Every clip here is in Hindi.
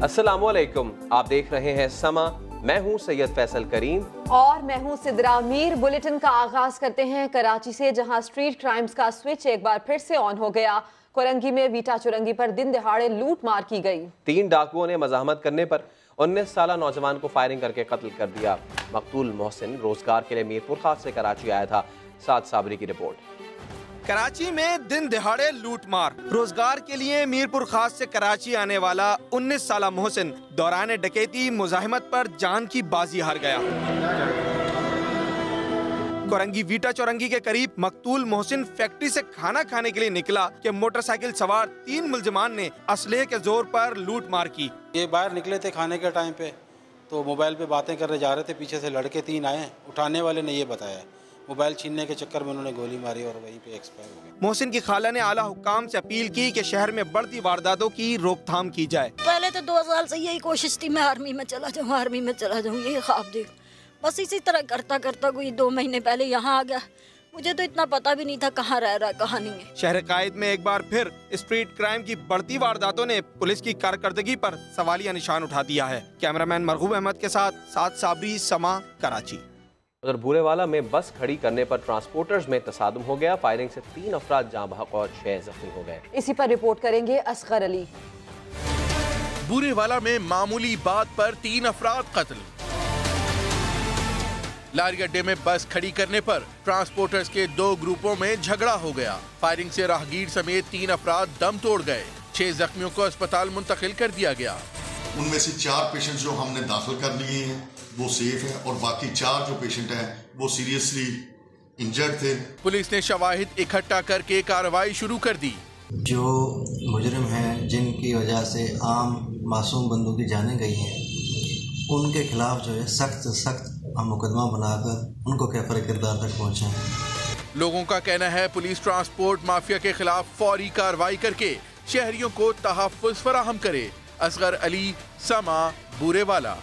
अस्सलामुअलैकुम, आप देख रहे हैं समा। मैं हूं सैयद फैसल करीम और मैं हूं सिद्रा मीर। बुलेटिन का आगाज करते हैं कराची से, जहां स्ट्रीट क्राइम्स का स्विच एक बार फिर से ऑन हो गया। कोरंगी में वीटा चुरंगी पर दिन दिहाड़े लूट मार की गई। 3 डाकुओं ने मजाहमत करने पर 19 साला नौजवान को फायरिंग करके कत्ल कर दिया। मकतूल मोहसिन रोजगार के लिए मीरपुर खास से कराची आया था। साद साबरी की रिपोर्ट। कराची में दिन दिहाड़े लूटमार। रोजगार के लिए मीरपुर खास से कराची आने वाला 19 साला मोहसिन दौरान डकैती मुजाहिमत पर जान की बाजी हार गया। कोरंगी वीटा चौरंगी के करीब मकतूल मोहसिन फैक्ट्री से खाना खाने के लिए निकला कि मोटरसाइकिल सवार 3 मुलजमान ने असलहे के जोर पर लूट मार की। ये बाहर निकले थे खाने के टाइम पे, तो मोबाइल पे बातें कर रहे जा रहे थे। पीछे से लड़के 3 आए, उठाने वाले ने ये बताया मोबाइल छीनने के चक्कर में उन्होंने गोली मारी और वहीं पे एक्सपायर हो गए। मोहसिन की खाला ने आला हुक्काम से अपील की कि शहर में बढ़ती वारदातों की रोकथाम की जाए। पहले तो 2 साल से यही कोशिश थी, मैं आर्मी में चला जाऊँ, ये ख्वाब देख। बस इसी तरह करता करता कोई 2 महीने पहले यहाँ आ गया। मुझे तो इतना पता भी नहीं था कहाँ रह रहा है कहाँ नहीं है। शहर कायद में एक बार फिर स्ट्रीट क्राइम की बढ़ती वारदातों ने पुलिस की कारकर्दगी पर सवालिया निशान उठा दिया है। कैमरामैन मरगूब अहमद के साथ साद साबरी, समा, कराची। उधर बूरेवाला में बस खड़ी करने पर ट्रांसपोर्टर्स में तसादुम हो गया। फायरिंग से 3 अफराद जाँ बहक और 6 जख्मी हो गए। इसी पर रिपोर्ट करेंगे असगर अली। बूरेवाला में मामूली बात पर 3 अफराद कत्ल। लारी अड्डे में बस खड़ी करने पर ट्रांसपोर्टर्स के 2 ग्रुपों में झगड़ा हो गया। फायरिंग से राहगीर समेत 3 अफराद दम तोड़ गए। 6 जख्मियों को अस्पताल मुंतकिल कर दिया गया। उनमें से 4 पेशेंट जो हमने दाखिल कर लिए हैं वो सेफ है और बाकी 4 जो पेशेंट हैं वो सीरियसली इंजर्ड थे। पुलिस ने शवाहिद इकट्ठा करके कार्रवाई शुरू कर दी। जो मुजरिम हैं जिनकी वजह से आम मासूम बंदों की जानें गई हैं, उनके खिलाफ जो है सख्त हम मुकदमा बनाकर उनको कैफर किरदार तक पहुँचाएं। लोगों का कहना है पुलिस ट्रांसपोर्ट माफिया के खिलाफ फौरी कार्रवाई करके शहरियों को तहफ्फुज़ फराहम करे। असगर अली, समा, बूरेवाला।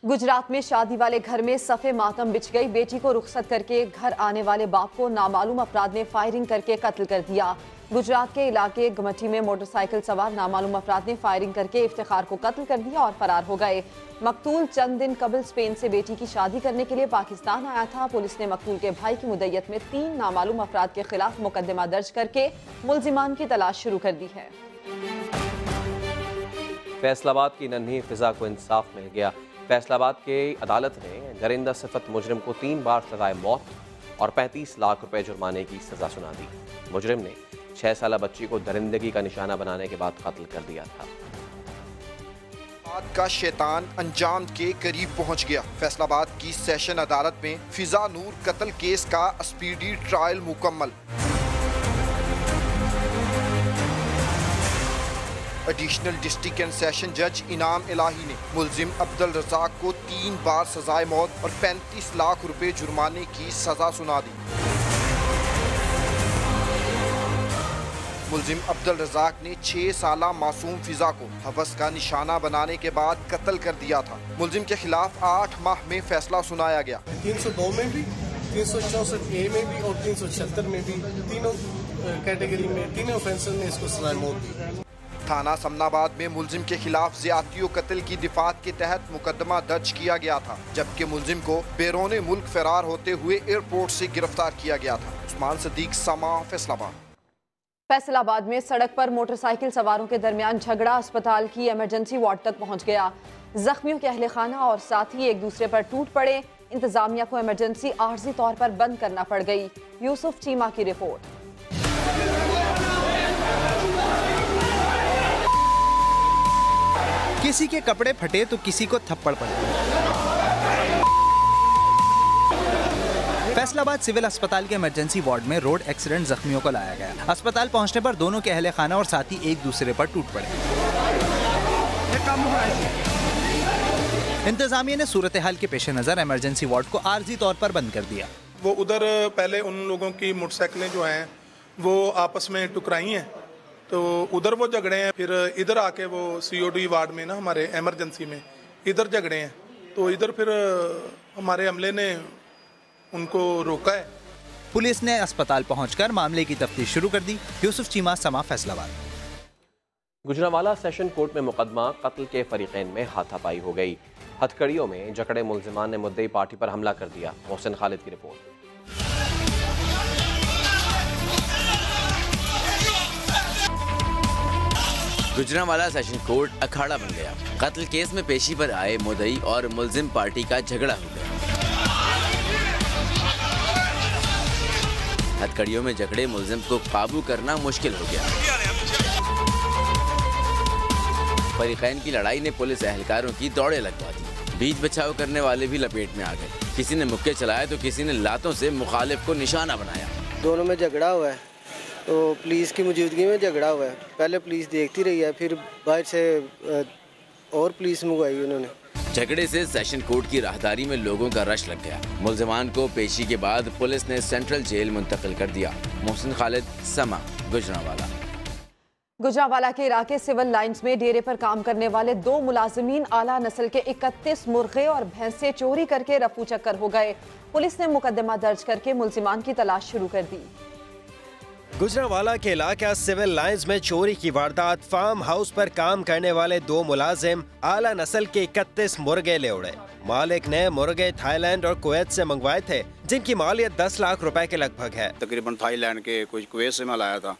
गुजरात में शादी वाले घर में सफ़े मातम बिछ गई। बेटी को रुखसत करके घर आने वाले बाप को नामालूम अफराद ने फायरिंग करके कत्ल कर दिया। गुजरात के इलाके गमठी में मोटरसाइकिल सवार नामालूम अफराद ने फायरिंग करके इफ्तिखार को कत्ल कर दिया और फरार हो गए। मकतूल चंद दिन कबल स्पेन से बेटी की शादी करने के लिए पाकिस्तान आया था। पुलिस ने मकतूल के भाई की मुद्दत में 3 नामालूम अफराद के खिलाफ मुकदमा दर्ज करके मुलजिमान की तलाश शुरू कर दी है। फैसलाबाद की नन्ही फिजा को इंसाफ मिल गया। फैसलाबाद के अदालत ने दरिंदा सिफत मुजरिम को 3 बार सजाए मौत और 35 लाख रुपए जुर्माने की सजा सुना दी। मुजरिम ने 6 साला बच्ची को दरिंदगी का निशाना बनाने के बाद कत्ल कर दिया था। का शैतान अंजाम के करीब पहुंच गया। फैसलाबाद की सेशन अदालत में फिजा नूर कत्ल केस का स्पीडी ट्रायल मुकम्मल। एडिशनल डिस्ट्रिक्ट एंड सेशन जज इनाम इलाही ने मुलजिम अब्दुल रज़ाक को 3 बार सजाए मौत और 35 लाख रुपए जुर्माने की सजा सुना दी। मुलजिम अब्दुल रज़ाक ने 6 साला मासूम फिजा को हवस का निशाना बनाने के बाद कत्ल कर दिया था। मुलजिम के खिलाफ 8 माह में फैसला सुनाया गया। 302 में भी, 364A में भी और 376 में भी, तीनों कैटेगरी में, तीनों ऑफेंसेस में इसको सजाए मौत दी। थाना समनाबाद में मुलजिम के खिलाफ ज़्यादती और कत्ल की दिफात के तहत मुकदमा दर्ज किया गया था, जबकि मुलजिम को बैरून मुल्क फरार होते हुए एयरपोर्ट से गिरफ्तार किया गया था। उस्मान सदीक, समा, फैसलाबाद। फैसलाबाद में सड़क पर मोटरसाइकिल सवारों के दरमियान झगड़ा अस्पताल की इमरजेंसी वार्ड तक पहुंच गया। जख्मियों के अहले खाना और साथी एक दूसरे पर टूट पड़े। इंतजामिया को इमरजेंसी आर्जी तौर पर बंद करना पड़ गई। यूसुफ चीमा की रिपोर्ट। किसी के कपड़े फटे तो किसी को थप्पड़ पड़े। फैसलाबाद सिविल अस्पताल के इमरजेंसी वार्ड में रोड एक्सीडेंट जख्मियों को लाया गया। अस्पताल पहुंचने पर दोनों के अहले खाना और साथी एक दूसरे पर टूट पड़े। इंतजामिया ने सूरत हाल के पेश नज़र इमरजेंसी वार्ड को आर्जी तौर पर बंद कर दिया। वो उधर पहले उन लोगों की मोटरसाइकिलें जो हैं वो आपस में टकराई हैं, तो उधर वो झगड़े हैं। फिर इधर आके वो COD वार्ड में ना हमारे इमरजेंसी में इधर झगड़े हैं, तो इधर फिर हमारे अमले ने उनको रोका है। पुलिस ने अस्पताल पहुंचकर मामले की तफ्तीश शुरू कर दी। यूसुफ चीमा, समा, फैसलाबाद। गुजरांवाला सेशन कोर्ट में मुकदमा कत्ल के फरीकैन में हाथापाई हो गई। हथकड़ियों में जकड़े मुल्जिमान ने मुद्दई पार्टी पर हमला कर दिया। मोहसिन खालिद की रिपोर्ट। गुजरांवाला सेशन कोर्ट अखाड़ा बन गया। कत्ल केस में पेशी पर आए मुद्दई और मुल्जिम पार्टी का झगड़ा हो गया। हथकड़ियों में जकड़े मुल्जिम को काबू करना मुश्किल हो गया। फरीकैन की लड़ाई ने पुलिस एहलकारों की दौड़े लगवा दी। बीच बचाव करने वाले भी लपेट में आ गए। किसी ने मुक्के चलाए तो किसी ने लातों से मुखालिफ को निशाना बनाया। दोनों में झगड़ा हुआ है, तो पुलिस की मौजूदगी में झगड़ा हुआ है। पहले पुलिस देखती रही है, फिर बाहर से और पुलिस मंगवाई उन्होंने। झगड़े से सेशन कोर्ट की राहदारी में लोगों का रश लग गया। मुल्जिमान को पेशी के बाद पुलिस ने सेंट्रल जेल मुंतकिल कर दिया। मोहसिन खालिद, समा, गुजरांवाला। गुजरांवाला के इलाके सिविल लाइंस में डेरे पर काम करने वाले 2 मुलाजिमीन आला नस्ल के 31 मुर्गे और भैंसे चोरी करके रफू चक्कर हो गए। पुलिस ने मुकदमा दर्ज करके मुल्जिमान की तलाश शुरू कर दी। गुजरांवाला के इलाका सिविल लाइंस में चोरी की वारदात। फार्म हाउस पर काम करने वाले 2 मुलाजिम आला नस्ल के 31 मुर्गे ले उड़े। मालिक ने मुर्गे थाईलैंड और कुवैत से मंगवाए थे, जिनकी मालियत 10 लाख रुपए के लगभग है। तकरीबन थाईलैंड के, कुछ कुवैत से माल आया था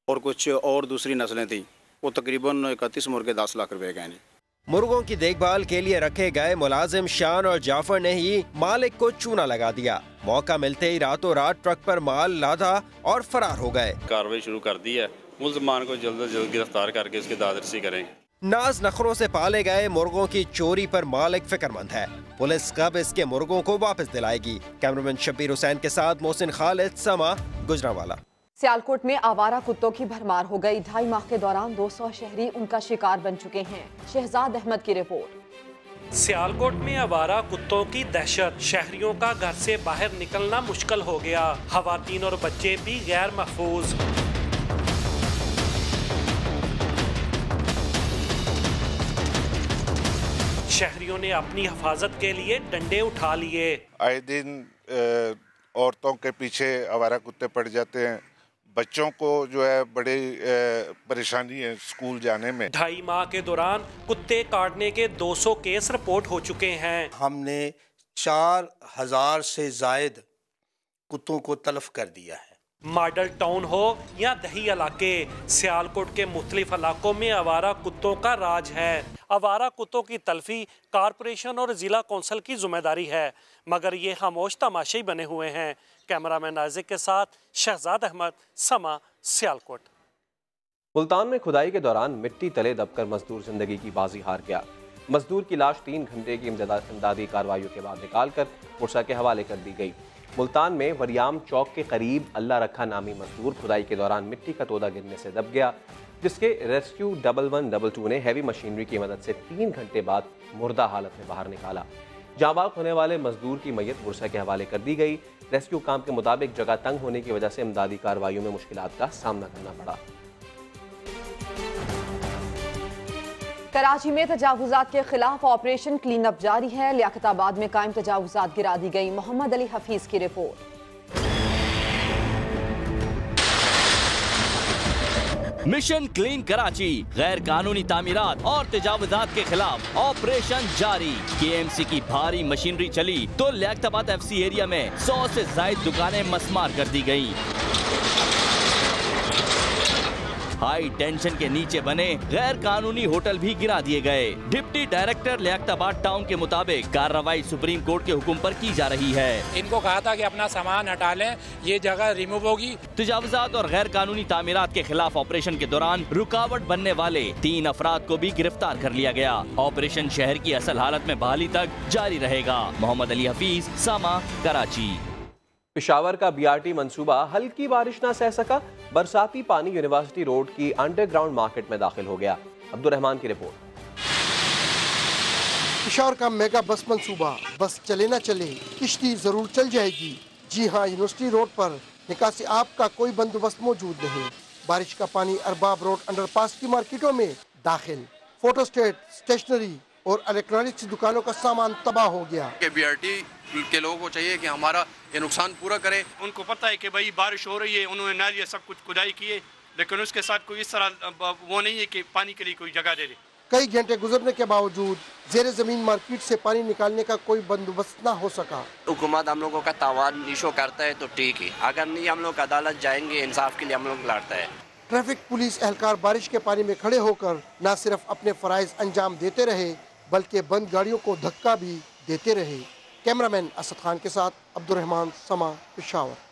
और कुछ और दूसरी नस्लें थी। वो तकरीबन 31 मुर्गे 10 लाख रुपए के हैं। मुर्गों की देखभाल के लिए रखे गए मुलाजिम शान और जाफर ने ही मालिक को चूना लगा दिया। मौका मिलते ही रातों रात ट्रक पर माल लादा और फरार हो गए। कार्रवाई शुरू कर दी है। मुल्जिमान को जल्द से जल्द गिरफ्तार करके इसकी दादरसी करेंगे। नाज नखरों से पाले गए मुर्गों की चोरी पर मालिक फिक्रमंद है। पुलिस कब इसके मुर्गों को वापस दिलाएगी। कैमरामैन शब्बीर हुसैन के साथ मोहसिन खालिद, समा, गुजरांवाला। सियालकोट में आवारा कुत्तों की भरमार हो गई। 2.5 माह के दौरान 200 शहरी उनका शिकार बन चुके हैं। शहजाद अहमद की रिपोर्ट। सियालकोट में आवारा कुत्तों की दहशत। शहरियों का घर से बाहर निकलना मुश्किल हो गया। खवातीन और बच्चे भी गैर महफूज। शहरियों ने अपनी हिफाजत के लिए डंडे उठा लिए। आए दिन औरतों के पीछे आवारा कुत्ते पड़ जाते हैं। बच्चों को जो है बड़ी परेशानी है स्कूल जाने में। 2.5 माह के दौरान कुत्ते काटने के 200 केस रिपोर्ट हो चुके हैं। हमने 4000 से जायद कुत्तों को तलफ कर दिया है। मॉडल टाउन हो या दही इलाके, सियालकोट के मुख्तलिफ इलाकों में आवारा कुत्तों का राज है। आवारा कुत्तों की तलफी कारपोरेशन और जिला कौंसिल की जिम्मेदारी है, मगर ये खामोश तमाशे बने हुए हैं। कैमरामैन नाजिक के साथ शहजाद अहमद, समा, सियालकोट। मुल्तान में खुदाई के दौरान मिट्टी तले दबकर मजदूर जिंदगी की बाजी हार गया। मजदूर की लाश 3 घंटे की इमदादी कार्रवाइयों के बाद निकालकर पुरसा के हवाले कर दी गई। मुल्तान में वरियाम चौक के करीब अल्लाह रखा नामी मजदूर खुदाई के दौरान मिट्टी का तोदा गिरने से दब गया, जिसके रेस्क्यू 1112 ने हैवी मशीनरी की मदद से 3 घंटे बाद मुर्दा हालत में बाहर निकाला। जाबाक होने वाले मजदूर की मैयत पुरसा के हवाले कर दी गई। रेस्क्यू काम के मुताबिक जगह तंग होने की वजह से इमदादी कार्रवाइयों में मुश्किलात का सामना करना पड़ा। कराची में तजावुजात के खिलाफ ऑपरेशन क्लीन अप जारी है। लियाकताबाद में कायम तजावुजात गिरा दी गई। मोहम्मद अली हफीज की रिपोर्ट। मिशन क्लीन कराची, गैर कानूनी तामीरात और तजावुजात के खिलाफ ऑपरेशन जारी। KMC की भारी मशीनरी चली तो लियाकताबाद FC एरिया में 100 से ज्यादा दुकानें मस्मार कर दी गयी। हाई टेंशन के नीचे बने गैर कानूनी होटल भी गिरा दिए गए। डिप्टी डायरेक्टर लियाकताबाद टाउन के मुताबिक कार्रवाई सुप्रीम कोर्ट के हुक्म पर की जा रही है। इनको कहा था कि अपना सामान हटा लें, ये जगह रिमूव होगी। तजावुजात और गैर कानूनी तामीरात के खिलाफ ऑपरेशन के दौरान रुकावट बनने वाले 3 अफराद को भी गिरफ्तार कर लिया गया। ऑपरेशन शहर की असल हालत में बहाली तक जारी रहेगा। मोहम्मद अली हफीज, समा, कराची। पेशावर का BRT मंसूबा हल्की बारिश ना सह सका। बरसाती पानी यूनिवर्सिटी रोड की अंडरग्राउंड मार्केट में दाखिल हो गया। अब्दुर्रहमान की रिपोर्ट। पेशावर का मेगा बस मंसूबा, बस चले ना चले किश्ती जरूर चल जाएगी। जी हाँ, यूनिवर्सिटी रोड पर निकासी आपका कोई बंदोबस्त मौजूद नहीं। बारिश का पानी अरबाब रोड अंडरपास की मार्केटों में दाखिल। फोटोस्टेट, स्टेशनरी और इलेक्ट्रॉनिक्स दुकानों का सामान तबाह हो गया। BRT के लोगों को चाहिए कि हमारा ये नुकसान पूरा करे। उनको पता है कि भाई बारिश हो रही है, उन्होंने नालियाँ सब कुछ खुदाई किए, लेकिन उसके साथ कोई इस तरह वो नहीं है कि पानी के लिए कोई जगह दे दे। कई घंटे गुजरने के बावजूद जेर जमीन मार्केट से पानी निकालने का कोई बंदोबस्त न हो सका। हुकूमत हम लोगों का तावान इशू करता है तो ठीक है, अगर नहीं हम लोग अदालत जाएंगे, इंसाफ के लिए हम लोग लड़ता है। ट्रैफिक पुलिस एहलकार बारिश के पानी में खड़े होकर न सिर्फ अपने फराइज अंजाम देते रहे बल्कि बंद गाड़ियों को धक्का भी देते रहे। कैमरामैन असद खान के साथ अब्दुर्रहमान, समा, पेशावर।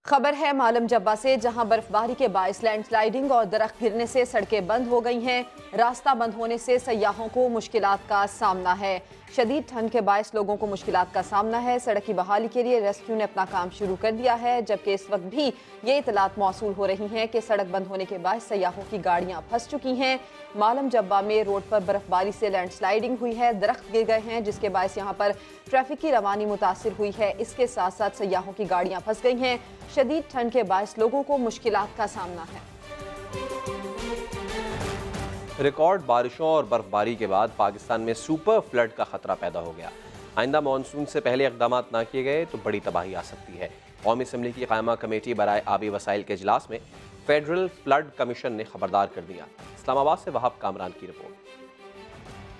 खबर है मालम जब्बा से, जहां बर्फबारी के बायस लैंडस्लाइडिंग और दरख्त गिरने से सड़कें बंद हो गई हैं। रास्ता बंद होने से सयाहों को मुश्किलात का सामना है। शदीद ठंड के बायस लोगों को मुश्किलात का सामना है। सड़क की बहाली के लिए रेस्क्यू ने अपना काम शुरू कर दिया है, जबकि इस वक्त भी ये इतलात मौसूल हो रही हैं कि सड़क बंद होने के बाद सयाहों की गाड़ियां फंस चुकी हैं। मालम जब्बा में रोड पर बर्फबारी से लैंडस्लाइडिंग हुई है, दरख्त गिर गए हैं, जिसके बायस यहाँ पर ट्रैफिक की रवानी मुतासिर हुई है। इसके साथ साथ सयाहों की गाड़ियां फंस गई हैं। शदीद ठंड के बायस लोगों को मुश्किलात का सामना है। रिकॉर्ड बारिशों और बर्फबारी के बाद पाकिस्तान में सुपर फ्लड का खतरा पैदा हो गया। आइंदा मानसून से पहले इकदाम न किए गए तो बड़ी तबाही आ सकती है। कौमी असम्बली की कायमा कमेटी बराए आबी वसाइल के इजलास में फेडरल फ्लड कमीशन ने खबरदार कर दिया। इस्लामाबाद से वहाब कामरान की रिपोर्ट।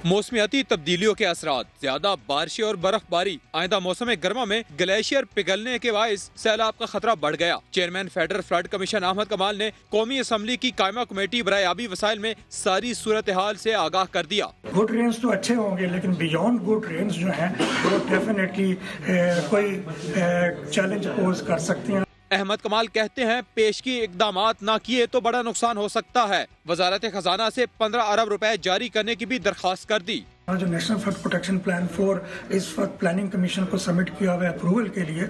मौसमियाती तब्दीलियों के असरात, ज्यादा बारिशें और बर्फबारी, आइंदा मौसम गर्मा में ग्लेशियर पिघलने के बायस सैलाब का खतरा बढ़ गया। Chairman federal flood commission Ahmad Kamal ने कौमी असम्बली की कायमा कमेटी बराए आबी वसाइल में सारी सूरत हाल से आगाह कर दिया। गुड रेन्स तो अच्छे होंगे, लेकिन बियॉन्ड गुड रेन्स जो हैं वो डेफिनेटली कोई चैलेंज पोज कर सकती हैं। अहमद कमाल कहते हैं पेशगी इकदामात ना किए तो बड़ा नुकसान हो सकता है। वजारत खजाना से 15 अरब रुपए जारी करने की भी दरख्वास्त कर दी। जो नेशनल फ्लड प्रोटेक्शन प्लान 4 इस वक्त प्लानिंग कमीशन को सबमिट किया हुआ है अप्रूवल के लिए,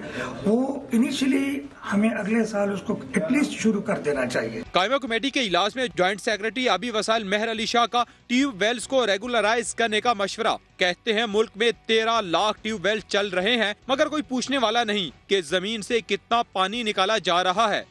वो इनिशियली हमें अगले साल उसको एटलीस्ट शुरू कर देना चाहिए। कायमा कमेटी के इजलास में जॉइंट सेक्रेटरी आबी वसाइल मेहर अली शाह का ट्यूब वेल्स को रेगुलराइज करने का मशवरा। कहते हैं मुल्क में 13 लाख ट्यूब वेल चल रहे हैं, मगर कोई पूछने वाला नहीं कि जमीन से कितना पानी निकाला जा रहा है।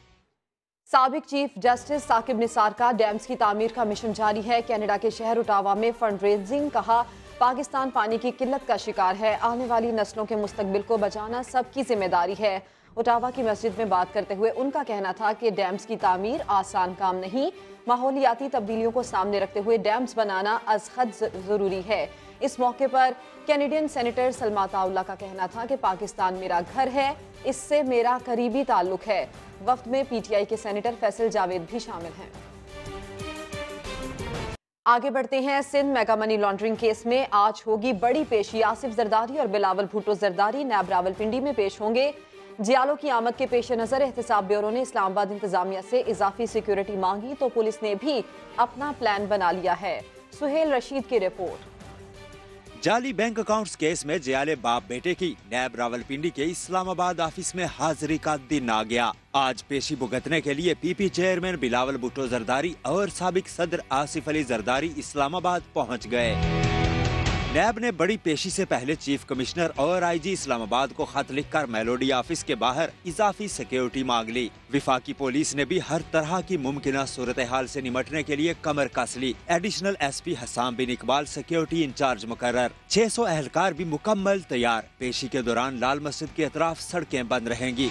साबिक चीफ जस्टिस साकिब निसार का डैम्स की तामीर का मिशन जारी है। कनाडा के शहर ओटावा में फंड रेजिंग, कहा पाकिस्तान पानी की किल्लत का शिकार है, आने वाली नस्लों के मुस्तकबिल को बचाना सबकी जिम्मेदारी है। ओटावा की मस्जिद में बात करते हुए उनका कहना था कि डैम्स की तामीर आसान काम नहीं, माहौलियाती तब्दीलियों को सामने रखते हुए डैम्स बनाना अज हद जरूरी है। इस मौके पर कैनेडियन सेनेटर सलमा ताउल्ला का कहना था कि पाकिस्तान मेरा घर है, इससे मेरा करीबी ताल्लुक है। वफ्द में पीटीआई के सेनेटर फैसल जावेद भी शामिल हैं। आगे बढ़ते हैं। Sindh mega money laundering case में आज होगी बड़ी पेशी। आसिफ जरदारी और बिलावल भुट्टो जरदारी नैब रावलपिंडी में पेश होंगे। जियालों की आमद के पेश नजर एहतसाब ब्यूरो ने इस्लामाबाद इंतजामिया से इजाफी सिक्योरिटी मांगी तो पुलिस ने भी अपना प्लान बना लिया है। सुहेल रशीद की रिपोर्ट। जाली बैंक अकाउंट्स केस में जियाले बाप बेटे की नैब रावलपिंडी के इस्लामाबाद ऑफिस में हाजिरी का दिन आ गया। आज पेशी भुगतने के लिए पीपी चेयरमैन बिलावल भुट्टो जरदारी और साबिक सदर आसिफ अली जरदारी इस्लामाबाद पहुंच गए। नैब ने बड़ी पेशी से पहले चीफ कमिश्नर और आईजी इस्लामाबाद को खत लिखकर मेलोडी ऑफिस के बाहर इजाफी सिक्योरिटी मांग ली। विफाकी पुलिस ने भी हर तरह की मुमकिन सूरत हाल से निमटने के लिए कमर कस ली। एडिशनल एसपी हसाम बिन इकबाल सिक्योरिटी इंचार्ज मुकर्रर, 600 एहलकार भी मुकम्मल तैयार। पेशी के दौरान लाल मस्जिद के अतराफ सड़कें बंद रहेंगी।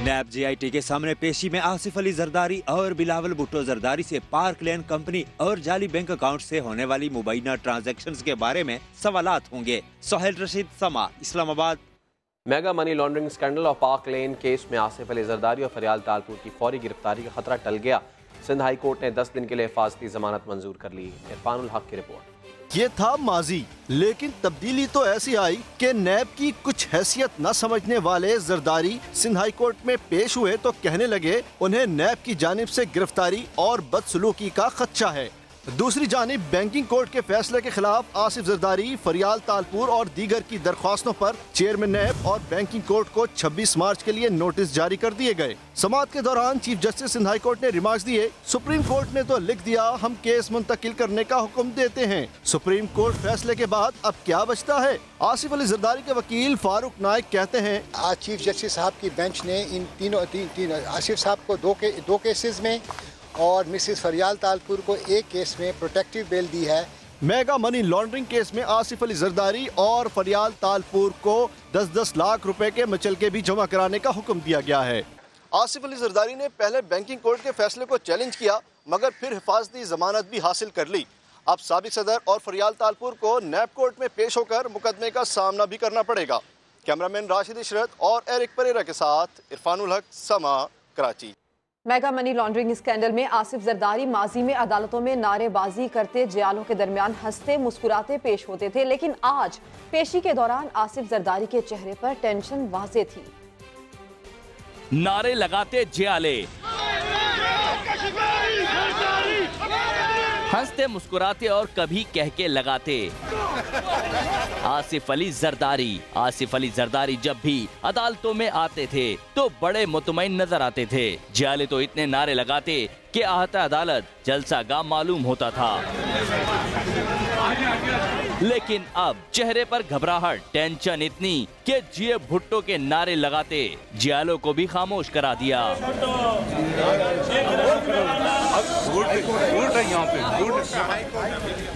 नैब जीआईटी के सामने पेशी में आसिफ अली जरदारी और बिलावल भुट्टो जरदारी से पार्क लेन कंपनी और जाली बैंक अकाउंट से होने वाली मुबैना ट्रांजैक्शंस के बारे में सवालात होंगे। सोहेल रशीद, समा, Islamabad. Mega money laundering scandal और पार्क लेन केस में आसिफ अली जरदारी और फरियाल तालपुर की फौरी गिरफ्तारी का खतरा टल गया। सिंध हाई कोर्ट ने 10 दिन के लिए हिफाजती जमानत मंजूर कर ली। इरफानुल हक की रिपोर्ट। ये था माजी, लेकिन तब्दीली तो ऐसी आई कि नैब की कुछ हैसियत न समझने वाले जरदारी सिंध हाई कोर्ट में पेश हुए तो कहने लगे उन्हें नैब की जानिब से गिरफ्तारी और बदसलूकी का खदशा है। दूसरी जानिब बैंकिंग कोर्ट के फैसले के खिलाफ आसिफ जरदारी, फरियाल तालपुर और दीगर की दरख्वास्तों पर चेयरमैन नैब और बैंकिंग कोर्ट को 26 मार्च के लिए नोटिस जारी कर दिए गए। समाअत के दौरान chief justice Sindh high court ने रिमार्क्स दिए, सुप्रीम कोर्ट ने तो लिख दिया हम केस मुंतकिल करने का हुक्म देते हैं। सुप्रीम कोर्ट फैसले के बाद अब क्या बचता है? आसिफ अली जरदारी के वकील फारूक नाइक कहते हैं, आज चीफ जस्टिस साहब की बेंच ने इन तीन आसिफ साहब को दो केसेस में और मिसेस फरियाल तालपुर को एक केस में प्रोटेक्टिव बेल दी है। मेगा मनी लॉन्ड्रिंग केस में आसिफ अली जरदारी और फरियाल तालपुर को 10-10 लाख रुपए के मचलके भी जमा कराने का हुक्म दिया गया है। आसिफ अली जरदारी ने पहले बैंकिंग कोर्ट के फैसले को चैलेंज किया, मगर फिर हिफाजती जमानत भी हासिल कर ली। अब साबिक सदर और फरियाल तालपुर को नैब कोर्ट में पेश होकर मुकदमे का सामना भी करना पड़ेगा। कैमरामैन राशिद इशरत और एरिक परेरा के साथ इरफानुल हक, समा, Karachi. Mega money laundering scandal में आसिफ जरदारी माजी में अदालतों में नारेबाजी करते जियालों के दरमियान हंसते मुस्कुराते पेश होते थे, लेकिन आज पेशी के दौरान आसिफ जरदारी के चेहरे पर टेंशन वाज़े थी। नारे लगाते जियाले, हंसते मुस्कुराते और कभी कह के लगाते। आसिफ अली जरदारी जब भी अदालतों में आते थे तो बड़े मुतमईन नजर आते थे। जियाले तो इतने नारे लगाते कि आहता अदालत जलसा गा मालूम होता था। लेकिन अब चेहरे पर घबराहट, टेंशन इतनी कि जिए भुट्टो के नारे लगाते जियालों को भी खामोश करा दिया।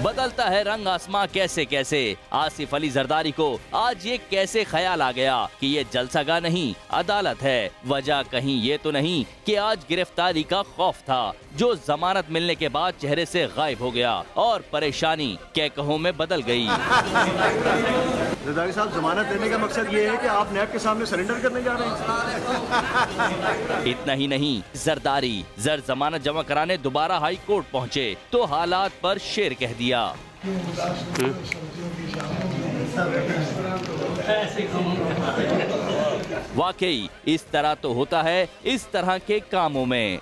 बदलता है रंग आसमां कैसे कैसे। आसिफ अली जरदारी को आज ये कैसे ख्याल आ गया कि ये जलसागाह नहीं अदालत है। वजह कहीं ये तो नहीं कि आज गिरफ्तारी का खौफ था जो जमानत मिलने के बाद चेहरे से गायब हो गया और परेशानी कहकहों में बदल गई। जरदारी साहब, जमानत देने का मकसद ये है कि आप नैब के सामने सरेंडर करने जा रहे हैं। इतना ही नहीं, जरदारी जमानत जमा कराने दोबारा हाई कोर्ट पहुँचे तो हालात पर शेर कह दिया। वाकई इस तरह तो होता है इस तरह के कामों में।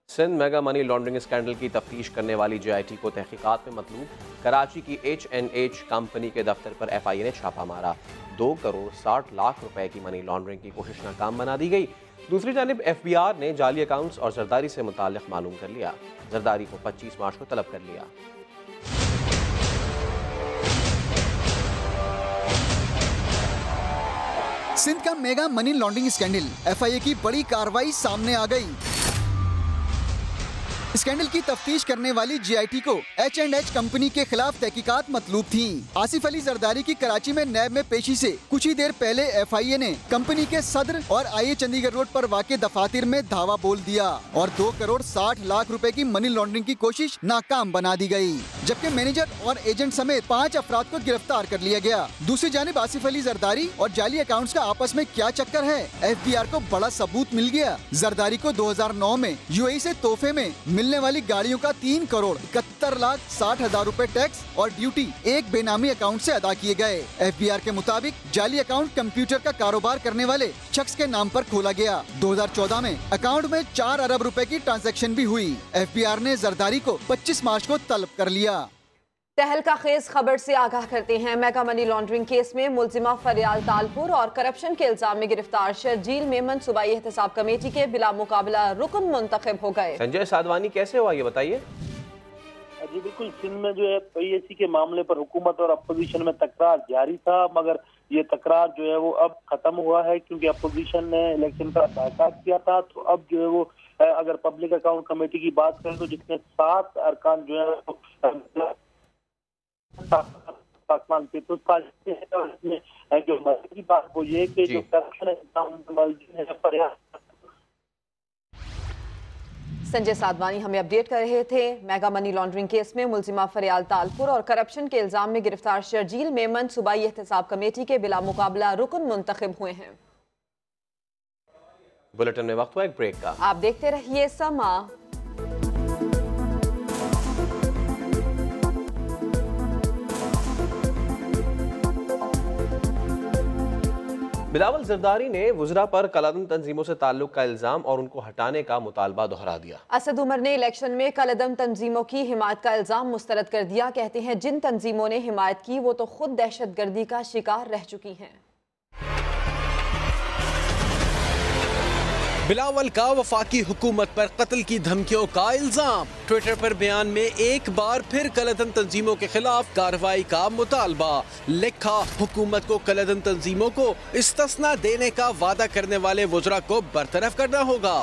Sindh mega money laundering scandal की तफ्तीश करने वाली JIT को तहकीकात में मतलूब कराची की H&H कंपनी के दफ्तर पर FIA ने छापा मारा। 2 करोड़ 60 लाख रुपए की मनी लॉन्ड्रिंग की कोशिश नाकाम बना दी गई। दूसरी जानिब FBR ने जाली अकाउंट्स और जरदारी से मुताल्लिक मालूम कर लिया। जरदारी को 25 मार्च को तलब कर लिया। सिंध का mega money laundering scandal, FIA की बड़ी कार्रवाई सामने आ गई। स्कैंडल की तफ्तीश करने वाली JIT को H&H कंपनी के खिलाफ तहकीकात मतलूब थी। आसिफ अली जरदारी की कराची में नैब में पेशी से कुछ ही देर पहले FIA ने कंपनी के सदर और IA चंडीगढ़ रोड पर वाक़े दफातर में धावा बोल दिया और 2 करोड़ 60 लाख रुपए की मनी लॉन्ड्रिंग की कोशिश नाकाम बना दी गई, जबकि मैनेजर और एजेंट समेत 5 अफराद को गिरफ्तार कर लिया गया। दूसरी जानिब आसिफ अली जरदारी और जाली अकाउंट्स का आपस में क्या चक्कर है, FBR को बड़ा सबूत मिल गया। जरदारी को 2009 में UAE से तोहफे में मिलने वाली गाड़ियों का 3 करोड़ 71 लाख 60 हजार रुपए टैक्स और ड्यूटी एक बेनामी अकाउंट से अदा किए गए। FBR के मुताबिक जाली अकाउंट कंप्यूटर का कारोबार करने वाले शख्स के नाम पर खोला गया। 2014 में अकाउंट में 4 अरब रुपए की ट्रांजैक्शन भी हुई। FBR ने जरदारी को 25 मार्च को तलब कर लिया। तहलका खेज खबर से आगाह करते हैं। मेगा मनी लॉन्ड्रिंग केस में मुलजिमा फरियाल तालपुर और करप्शन के इल्जाम में गिरफ्तार शर्जील मेमन सूबाई एहतसाब कमेटी के बिला मुकाबला रुकन मुंतखब हो गए। संजय साधवानी, कैसे हुआ ये बताइए। जी बिल्कुल, सिंध में जो है PAC के मामले पर हुकूमत और अपोजिशन में तकरार जारी था, मगर ये तकरार जो है वो अब खत्म हुआ है क्योंकि अपोजिशन ने इलेक्शन का बायकाट किया था। तो अब जो है वो अगर पब्लिक अकाउंट कमेटी की बात करें तो जिसमें 7 अरकान जो है पाकिस्तान पीपुल्स पार्टी है और इसमें जो मसले की बात वो ये कि जो करप्शन है। संजय साधवानी हमें अपडेट कर रहे थे। मेगा मनी लॉन्ड्रिंग केस में मुलजिमा फरियाल तालपुर और करप्शन के इल्जाम में गिरफ्तार शर्जील मेमन सूबाई एहतसाब कमेटी के बिला मुकाबला रुकन मुंतखब हुए हैं। बुलेटिन में वक्त हुआ एक ब्रेक का। आप देखते रहिए समा। बिलावल जरदारी ने वुज़रा पर कलादम तंजीमों से ताल्लुक का इल्जाम और उनको हटाने का मुतालबा दोहरा दिया। असद उमर ने इलेक्शन में कलादम तंजीमों की हिमायत का इल्जाम मुस्तरद कर दिया। कहते हैं जिन तंजीमों ने हिमायत की वो तो खुद दहशतगर्दी का शिकार रह चुकी हैं। बिलावल का वफाकी हुकूमत पर कत्ल की धमकियों का इल्जाम। ट्विटर पर बयान में एक बार फिर कलदम तंजीमों के खिलाफ कार्रवाई का मुतालबा। लिखा, हुकूमत को कलदम तंजीमों को इस्तिस्ना देने का वादा करने वाले वुज़रा को बरतरफ करना होगा।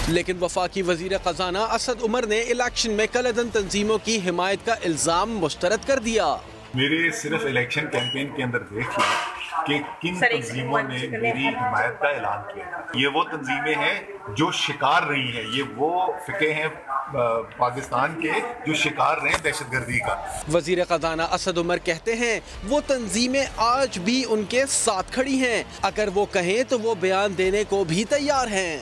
लेकिन वफाकी वजीर खजाना असद उमर ने इलेक्शन में कलदम तंजीमों की हिमायत का इल्जाम मुस्तरद कर दिया। मेरे सिर्फ इलेक्शन कैंपेन के अंदर देख लिया कि किन तंजीमों ने मेरी हिमायत का ऐलान किया। ये वो तंजीमें हैं जो शिकार रही हैं, ये वो फिके हैं पाकिस्तान के जो शिकार रहे हैं दहशतगर्दी का। वजीर खजाना असद उमर कहते हैं वो तंजीमें आज भी उनके साथ खड़ी हैं, अगर वो कहें तो वो बयान देने को भी तैयार हैं।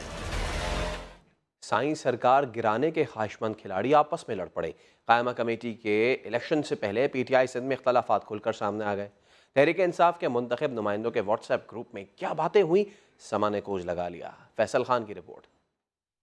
साईं सरकार गिराने के ख्वाहिशमंद खिलाड़ी आपस में लड़ पड़े। कायमा कमेटी के इलेक्शन से पहले PTI सिंध में इख्तलाफात खुलकर सामने आ गए। तहरीक इंसाफ के मुंतखब नुमाइंदों के व्हाट्सएप ग्रुप में क्या बातें हुई, समा ने कोज लगा लिया। फैसल खान की रिपोर्ट।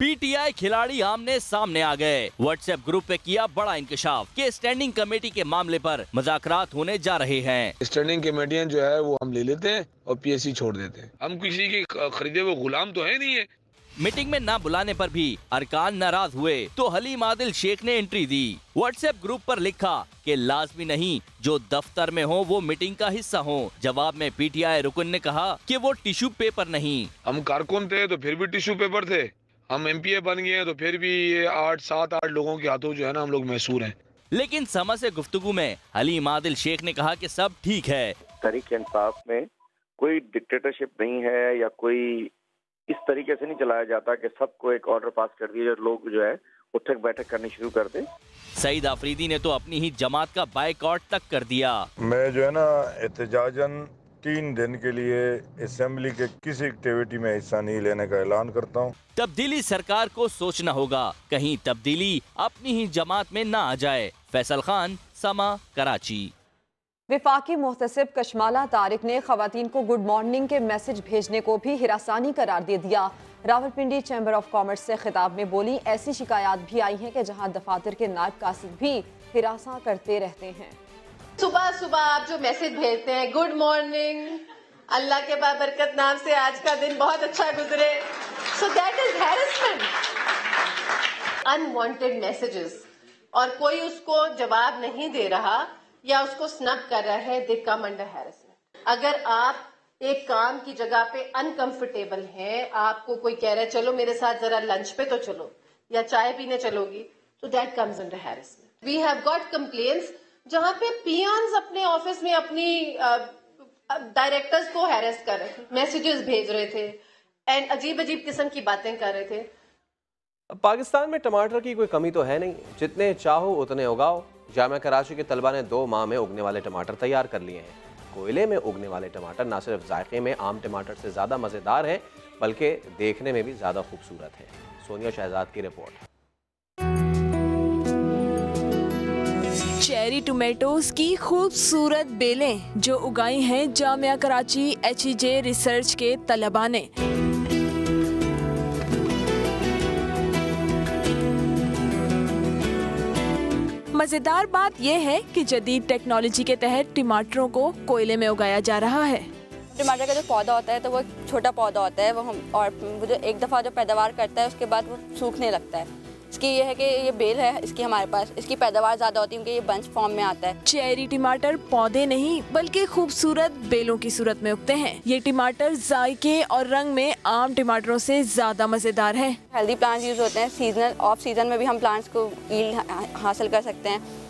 PTI खिलाड़ी आमने सामने आ गए। व्हाट्सएप ग्रुप पे किया बड़ा इंकशाफ कि स्टैंडिंग कमेटी के मामले पर मुज़ाकरात होने जा रहे हैं। स्टैंडिंग कमेटियां जो है वो हम ले लेते हैं और PSC छोड़ देते हैं। हम किसी के खरीदे हुए गुलाम तो है नहीं है। मीटिंग में ना बुलाने पर भी अरकान नाराज हुए तो हलीम आदिल शेख ने एंट्री दी। व्हाट्सएप ग्रुप पर लिखा कि लाजमी नहीं जो दफ्तर में हो वो मीटिंग का हिस्सा हो। जवाब में PTI रुकन ने कहा कि वो टिश्यू पेपर नहीं। हम कारकुन थे तो फिर भी टिश्यू पेपर थे, हम MPA बन गए तो फिर भी ये 8-7-8 लोगों के हाथों जो है ना हम लोग मैसूर हैं। लेकिन समा से गुफ्तगू में हलीम आदिल शेख ने कहा कि सब ठीक है। तहरीक इंसाफ में कोई डिक्टेटरशिप नहीं है या कोई इस तरीके से नहीं चलाया जाता कि सबको एक ऑर्डर पास कर दिया और लोग जो है उठक बैठक करनी शुरू कर दे। सईद आफरीदी ने तो अपनी ही जमात का बायकॉट तक कर दिया। मैं जो है ना एहतजाजन 3 दिन के लिए असेंबली के किसी एक्टिविटी में हिस्सा नहीं लेने का ऐलान करता हूँ। तब्दीली सरकार को सोचना होगा, कहीं तब्दीली अपनी ही जमात में ना आ जाए। फैसल खान, समा, कराची। विफाकी मुहतसिब कशमाला तारिक ने खवातीन को गुड मॉर्निंग के मैसेज भेजने को भी हिरासानी करार दे दिया। रावलपिंडी चैम्बर ऑफ कॉमर्स से खिताब में बोली, ऐसी शिकायत भी आई हैं कि जहां दफातर के नायब कासिद भी हिरासा करते रहते हैं। सुबह सुबह आप जो मैसेज भेजते हैं, गुड मॉर्निंग, अल्लाह के बाबरकत नाम से आज का दिन बहुत अच्छा गुजरे, so that is harassment, unwanted messages, और कोई उसको जवाब नहीं दे रहा या उसको स्नब कर रहा है, दे कम अंडर हैरेसमेंट। अगर आप एक काम की जगह पे अनकंफर्टेबल हैं, आपको कोई कह रहा है चलो मेरे साथ जरा लंच पे तो चलो या चाय पीने चलोगी, तो that comes under harassment. We have got complaints जहां पे पियन्स अपने ऑफिस में अपनी डायरेक्टर्स को हैरेस कर रहे थे, मैसेजेस भेज रहे थे एंड अजीब अजीब किस्म की बातें कर रहे थे। पाकिस्तान में टमाटर की कोई कमी तो है नहीं, जितने चाहो उतने उगाओ। जामिया कराची के तलबा ने 2 माह में उगने वाले टमाटर तैयार कर लिए हैं। कोयले में उगने वाले टमाटर न सिर्फ जायके में आम टमाटर से ज़्यादा मज़ेदार हैं, बल्कि देखने में भी ज़्यादा खूबसूरत है। सोनिया शहजाद की रिपोर्ट। चेरी टोमेटोज की खूबसूरत बेलें जो उगाई हैं जामिया कराची HEJ रिसर्च के तलबा ने। मजेदार बात यह है कि जदीद टेक्नोलॉजी के तहत टमाटरों को कोयले में उगाया जा रहा है। टमाटर का जो पौधा होता है तो वो छोटा पौधा होता है, और वो जो एक दफ़ा जो पैदावार करता है उसके बाद वो सूखने लगता है। इसकी ये है कि ये बेल है, इसकी हमारे पास इसकी पैदावार ज़्यादा होती है क्योंकि ये बंच फॉर्म में आता है। चेरी टमाटर पौधे नहीं बल्कि खूबसूरत बेलों की सूरत में उगते हैं। ये टमाटर जायके और रंग में आम टमाटरों से ज़्यादा मज़ेदार है। हेल्दी प्लांट्स यूज़ होते हैं, सीजनल ऑफ सीजन में भी हम प्लांट्स को यील्ड हासिल कर सकते हैं।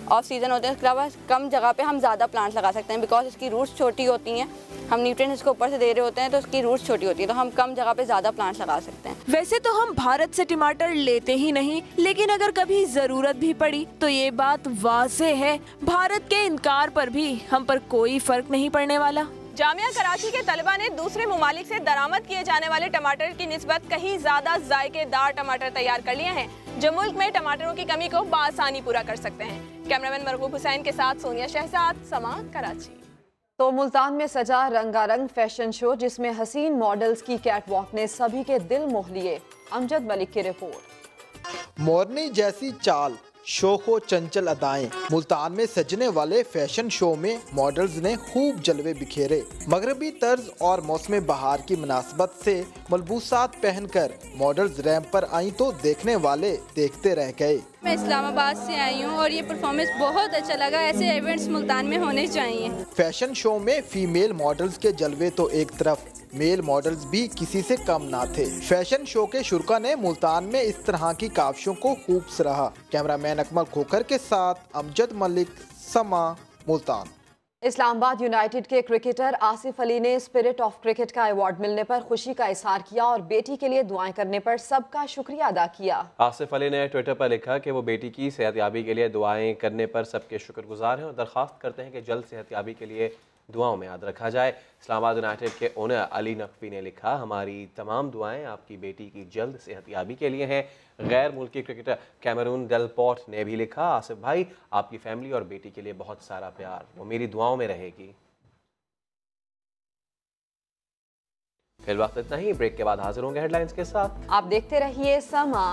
ऑफ सीजन होते हैं, उसके अलावा कम जगह पे हम ज़्यादा प्लांट्स लगा सकते हैं बिकॉज इसकी रूट्स छोटी होती हैं। हम न्यूट्रिएंट्स इसको ऊपर से दे रहे होते हैं तो उसकी रूट्स छोटी होती है, तो हम कम जगह पे ज़्यादा प्लांट्स लगा सकते हैं। वैसे तो हम भारत से टमाटर लेते ही नहीं, लेकिन अगर कभी ज़रूरत भी पड़ी तो ये बात वाज़ेह है, भारत के इनकार पर भी हम पर कोई फ़र्क नहीं पड़ने वाला। जामिया कराची के तलबा ने दूसरे ममालिक से दरामद किए जाने वाले टमाटर की निस्बत कहीं ज्यादा जायकेदार टमाटर तैयार कर लिए हैं जो मुल्क में टमाटरों की कमी को बआसानी पूरा कर सकते हैं। कैमरामैन मरगूब हुसैन के साथ सोनिया शहजाद, समा, कराची। तो मुल्तान में सजा रंगारंग फैशन शो जिसमें हसीन मॉडल्स की कैटवॉक ने सभी के दिल मोह लिए। अमजद मलिक की रिपोर्ट। मोरनी जैसी चाल, शोखो चंचल अदाएं, मुल्तान में सजने वाले फैशन शो में मॉडल्स ने खूब जलवे बिखेरे। मगरबी तर्ज और मौसम बहार की मुनासबत से मलबूसात पहनकर मॉडल्स रैंप पर आई तो देखने वाले देखते रह गए। मैं इस्लामाबाद से आई हूँ और ये परफॉर्मेंस बहुत अच्छा लगा। ऐसे इवेंट्स मुल्तान में होने चाहिए। फैशन शो में फीमेल मॉडल्स के जलवे तो एक तरफ, मेल मॉडल्स भी किसी से कम ना थे। फैशन शो के शुरा ने मुल्तान में इस तरह की काविशों को खूब सराहा। कैमरामैन अकमल खोखर के साथ अमजद मलिक, समा, मुल्तान। इस्लामाबाद यूनाइटेड के क्रिकेटर आसिफ अली ने स्पिरिट ऑफ क्रिकेट का अवार्ड मिलने पर खुशी का इजहार किया और बेटी के लिए दुआएं करने पर सबका शुक्रिया अदा किया। आसिफ अली ने ट्विटर पर लिखा कि वो बेटी की सेहतयाबी के लिए दुआएं करने पर सबके शुक्रगुजार हैं और दरख्वास्त करते हैं कि जल्द सेहतयाबी के लिए दुआओं में याद रखा जाए। इस्लामाबाद यूनाइटेड के ओनर अली नकवी ने लिखा, हमारी तमाम दुआएं आपकी बेटी की जल्द सेहतयाबी के लिए हैं। गैर मुल्की क्रिकेटर कैमरून डेल पोर्ट ने भी लिखा, आसिफ भाई आपकी फैमिली और बेटी के लिए बहुत सारा प्यार, वो मेरी दुआओं में रहेगी। फिर वक्त इतना ही, ब्रेक के बाद हाजिर होंगे हेडलाइंस के साथ। आप देखते रहिए समा।